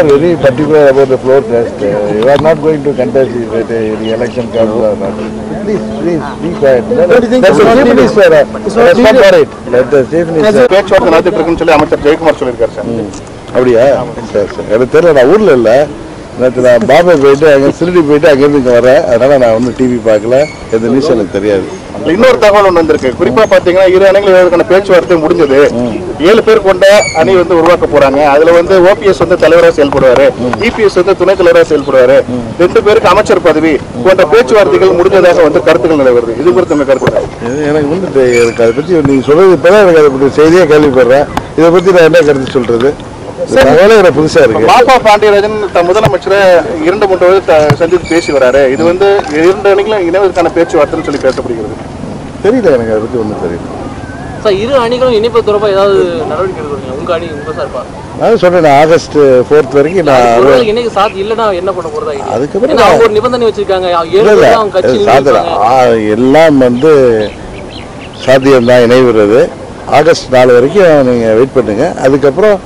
are very particular about the floor test. You are not going to contest the election comes or not. Please, be quiet. That's the chief minister. Respond for it. Let the chief minister. பேச்சுவார்த்தை நடத்திட்டு இருக்குன்னு சொல்லி அமைச்சர் ஜெயக்குமார் சொல்லியிருக்காரு sir. அப்படியா? சரி சரி. எனக்கு தெரியல, நான் ஊரில் இல்லை. நேற்று நான் பாம்பே போயிட்டு அங்கே திருடி போயிட்டு அங்கேருந்து இங்கே வரேன். அதனால் நான் வந்து டிவி பார்க்கல, எந்த நியூஸ் எனக்கு தெரியாது. இன்னொரு தகவல் ஒன்று வந்திருக்கு. குறிப்பாக பார்த்தீங்கன்னா இரு அணிகளுக்கான பேச்சுவார்த்தை முடிஞ்சது. 7 பேர் கொண்ட அணி வந்து உருவாக்க போறாங்க. அதுல வந்து ஓபிஎஸ் வந்து தலைவராக செயல்படுவாரு, இபிஎஸ் வந்து துணைத் தலைவராக செயல்படுவாரு. 2 பேருக்கு அமைச்சர் பதவி போன்ற பேச்சுவார்த்தைகள் முடிஞ்சதாக வந்து கருத்துக்கள் நிலவுறது. இது குறித்து நம்ம கருத்து எனக்கு வந்து எனக்கு அதை பற்றி நீங்கள் சொல்றது இப்போதான் எனக்கு அதை பற்றி செய்தியாக கேள்விப்படுறேன். இதை பற்றி நான் என்ன கருத்து சொல்றது? எனக்கு புதுசா இருக்கு. மாபா பாண்டியராஜன் முதலமைச்சரை 2-3 சந்தித்து பேசி வராரு. இது வந்து 2 அணிகளும் இணைவதற்கான பேச்சுவார்த்தைன்னு சொல்லி பேசப்படுகிறது. தெரியல, எனக்கு அதை பற்றி ஒன்றும் தெரியல. சார், இரு அணிகளும் இணைப்பு தொடர்பாக ஏதாவது நடவடிக்கை எடுக்கிறீங்க? உங்க அணி உங்க சார்பா? நான் சொல்றேன், ஆகஸ்ட் 4 வரைக்கும் நான் இன்னைக்கு சாத் இல்லைன்னா என்ன பண்ண போறதா? அதுக்கப்புறம் அவங்க ஒரு நிபந்தனை வச்சிருக்காங்க. எல்லாம் வந்து சாத்தியம்தான் இணைவுறது. ஆகஸ்ட் 4 வரைக்கும் நீங்கள் வெயிட் பண்ணுங்க. அதுக்கப்புறம்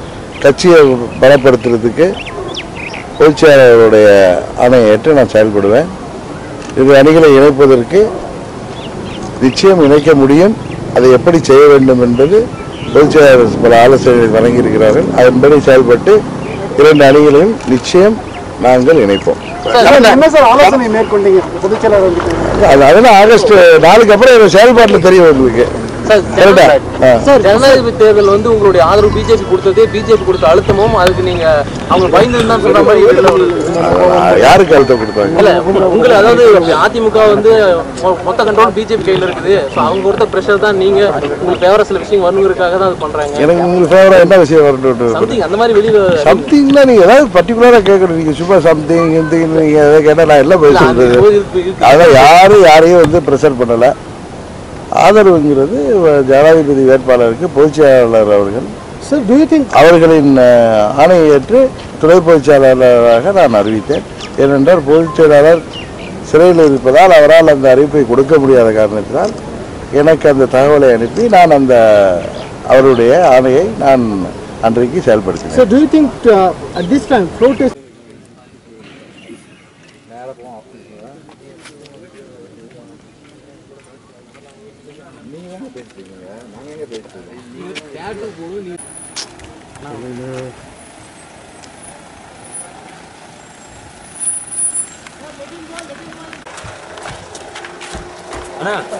கட்சியை பலப்படுத்துறதுக்கு பொதுச்செயலாளருடைய ஆணையை ஏற்று நான் செயல்படுவேன். இது அணிகளை இணைப்பதற்கு நிச்சயம் இணைக்க முடியும். அதை எப்படி செய்ய வேண்டும் என்பது பொதுச்செயலாளர் பல ஆலோசனைகள் வழங்கியிருக்கிறார்கள். அதன்படி செயல்பட்டு 2 அணிகளையும் நிச்சயம் நாங்கள் இணைப்போம். ஆலோசனை மேற்கொண்டீங்க பொதுச்செயலாளர்? அதெல்லாம் ஆகஸ்ட் 4க்கு அப்புறம் செயல்பாட்டில் தெரியும் உங்களுக்கு. ஜனாதிபதி தேர்தல் வந்து உங்களுடைய ஆதரவு பிஜேபி கொடுத்தது, பிஜேபி கொடுத்த அழுத்தமும் அதுக்கு நீங்க அவங்க பயந்து சொல்ற மாதிரி யாருக்கு அழுத்தம் கொடுத்தாங்க? இல்ல உங்களை, அதாவது அதிமுக வந்து மொத்த கண்ட்ரோல் பிஜேபி கையில இருக்குது. அவங்க கொடுத்த பிரஷர் தான் நீங்க உங்களுக்கு ஃபேவரா சில விஷயம் வரணுங்கிறதுக்காக தான் அது பண்றாங்க. எனக்கு உங்களுக்கு ஃபேவரா என்ன விஷயம் வரணும்? சம்திங் அந்த மாதிரி வெளியில சம்திங்னா நீங்க ஏதாவது பர்டிகுலரா கேட்கணும். நீங்க சும்மா சம்திங் நீங்க எதாவது கேட்டா நான் எல்லாம் போய் சொல்றது. அதான் யாரையும் வந்து ப்ரெஷர் பண்ணல. ஆதரவுங்கிறது ஜனாதிபதி வேட்பாளருக்கு பொதுச்செயலாளர் அவர்கள் அவர்களின் ஆணையை ஏற்று துணை பொதுச்செயலாளராக நான் அறிவித்தேன். ஏனென்றால் பொதுச்செயலாளர் சிறையில் இருப்பதால் அவரால் அந்த அறிவிப்பை கொடுக்க முடியாத காரணத்தினால் எனக்கு அந்த தகவலை அனுப்பி நான் அந்த அவருடைய ஆணையை நான் அன்றைக்கு செயல்படுத்தினேன்.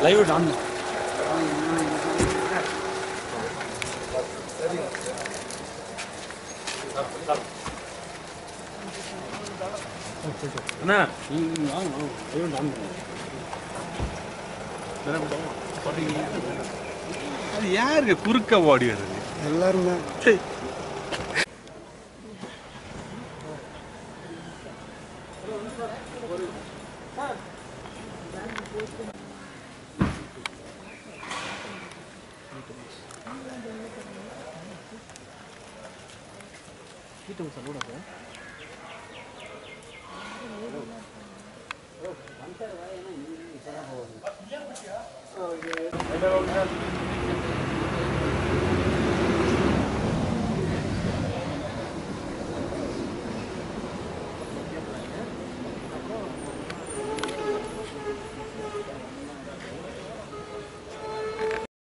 லைவ் ஆன் அண்ணா அது யாருக்கு குறுக்க ஓடி வருது? எல்லாரும் தான். சார்